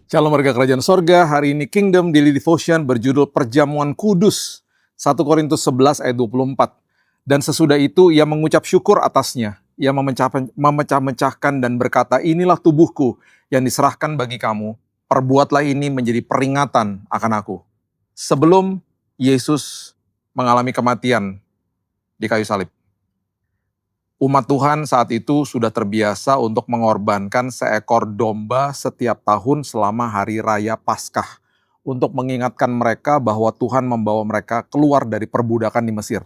Shalom warga kerajaan sorga, hari ini Kingdom Daily Devotion berjudul Perjamuan Kudus. 1 Korintus 11 ayat 24. Dan sesudah itu ia mengucap syukur atasnya. Ia memecah-mecahkan dan berkata, inilah tubuhku yang diserahkan bagi kamu. Perbuatlah ini menjadi peringatan akan aku. Sebelum Yesus mengalami kematian di kayu salib, umat Tuhan saat itu sudah terbiasa untuk mengorbankan seekor domba setiap tahun selama hari raya Paskah untuk mengingatkan mereka bahwa Tuhan membawa mereka keluar dari perbudakan di Mesir.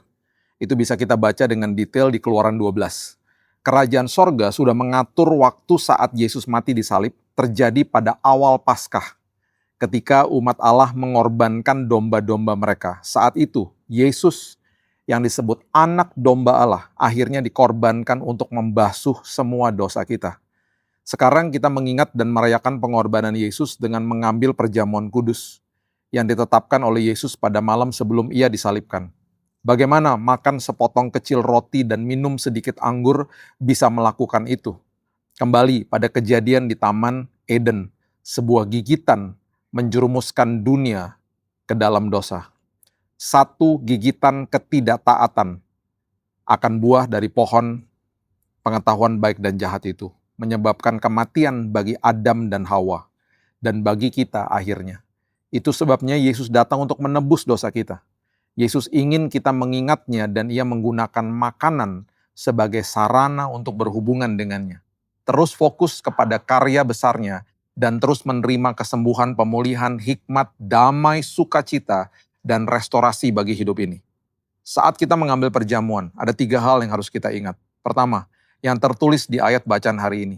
Itu bisa kita baca dengan detail di Keluaran 12. Kerajaan sorga sudah mengatur waktu saat Yesus mati di salib terjadi pada awal Paskah, ketika umat Allah mengorbankan domba-domba mereka. Saat itu, Yesus yang disebut anak domba Allah akhirnya dikorbankan untuk membasuh semua dosa kita. Sekarang kita mengingat dan merayakan pengorbanan Yesus dengan mengambil perjamuan kudus yang ditetapkan oleh Yesus pada malam sebelum ia disalibkan. Bagaimana makan sepotong kecil roti dan minum sedikit anggur bisa melakukan itu? Kembali pada kejadian di Taman Eden, sebuah gigitan menjerumuskan dunia ke dalam dosa. Satu gigitan ketidaktaatan akan buah dari pohon pengetahuan baik dan jahat itu, menyebabkan kematian bagi Adam dan Hawa, dan bagi kita akhirnya. Itu sebabnya Yesus datang untuk menebus dosa kita. Yesus ingin kita mengingatnya dan ia menggunakan makanan sebagai sarana untuk berhubungan dengannya. Terus fokus kepada karya besarnya dan terus menerima kesembuhan, pemulihan, hikmat, damai, sukacita, dan restorasi bagi hidup ini. Saat kita mengambil perjamuan, ada 3 hal yang harus kita ingat. Pertama, yang tertulis di ayat bacaan hari ini.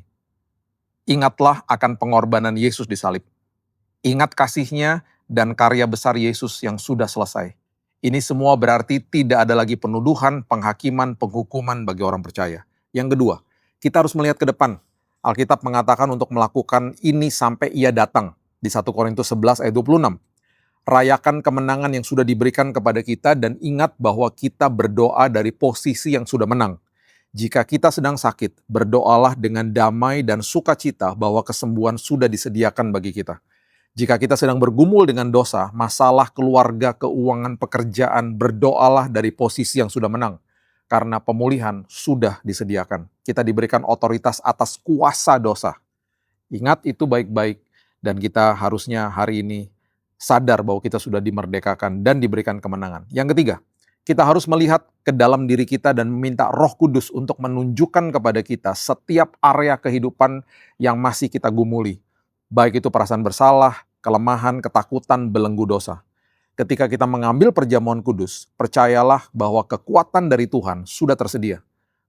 Ingatlah akan pengorbanan Yesus di salib. Ingat kasihnya dan karya besar Yesus yang sudah selesai. Ini semua berarti tidak ada lagi penuduhan, penghakiman, penghukuman bagi orang percaya. Yang kedua, kita harus melihat ke depan. Alkitab mengatakan untuk melakukan ini sampai ia datang. Di 1 Korintus 11 ayat 26. Rayakan kemenangan yang sudah diberikan kepada kita dan ingat bahwa kita berdoa dari posisi yang sudah menang. Jika kita sedang sakit, berdoalah dengan damai dan sukacita bahwa kesembuhan sudah disediakan bagi kita. Jika kita sedang bergumul dengan dosa, masalah keluarga, keuangan, pekerjaan, berdoalah dari posisi yang sudah menang. Karena pemulihan sudah disediakan. Kita diberikan otoritas atas kuasa dosa. Ingat itu baik-baik dan kita harusnya hari ini sadar bahwa kita sudah dimerdekakan dan diberikan kemenangan. Yang ketiga, kita harus melihat ke dalam diri kita dan meminta Roh Kudus untuk menunjukkan kepada kita setiap area kehidupan yang masih kita gumuli. Baik itu perasaan bersalah, kelemahan, ketakutan, belenggu dosa. Ketika kita mengambil perjamuan kudus, percayalah bahwa kekuatan dari Tuhan sudah tersedia.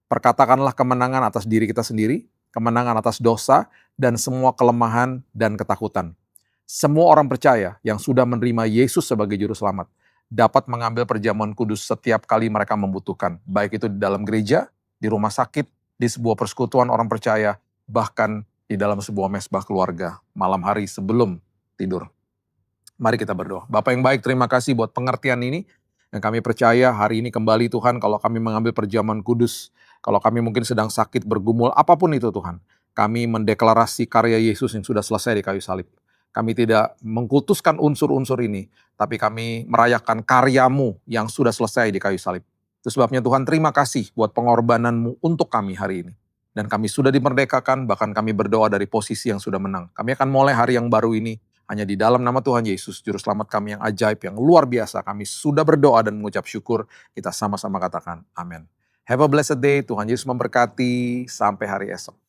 Perkatakanlah kemenangan atas diri kita sendiri, kemenangan atas dosa, dan semua kelemahan dan ketakutan. Semua orang percaya yang sudah menerima Yesus sebagai juru selamat dapat mengambil perjamuan kudus setiap kali mereka membutuhkan. Baik itu di dalam gereja, di rumah sakit, di sebuah persekutuan orang percaya, bahkan di dalam sebuah mesbah keluarga malam hari sebelum tidur. Mari kita berdoa. Bapa yang baik, terima kasih buat pengertian ini. Dan kami percaya hari ini kembali Tuhan kalau kami mengambil perjamuan kudus, kalau kami mungkin sedang sakit, bergumul, apapun itu Tuhan. Kami mendeklarasi karya Yesus yang sudah selesai di kayu salib. Kami tidak mengkultuskan unsur-unsur ini, tapi kami merayakan karyamu yang sudah selesai di kayu salib. Itu sebabnya Tuhan terima kasih buat pengorbananmu untuk kami hari ini. Dan kami sudah dimerdekakan, bahkan kami berdoa dari posisi yang sudah menang. Kami akan mulai hari yang baru ini hanya di dalam nama Tuhan Yesus, Juru Selamat kami yang ajaib, yang luar biasa. Kami sudah berdoa dan mengucap syukur, kita sama-sama katakan amin. Have a blessed day, Tuhan Yesus memberkati, sampai hari esok.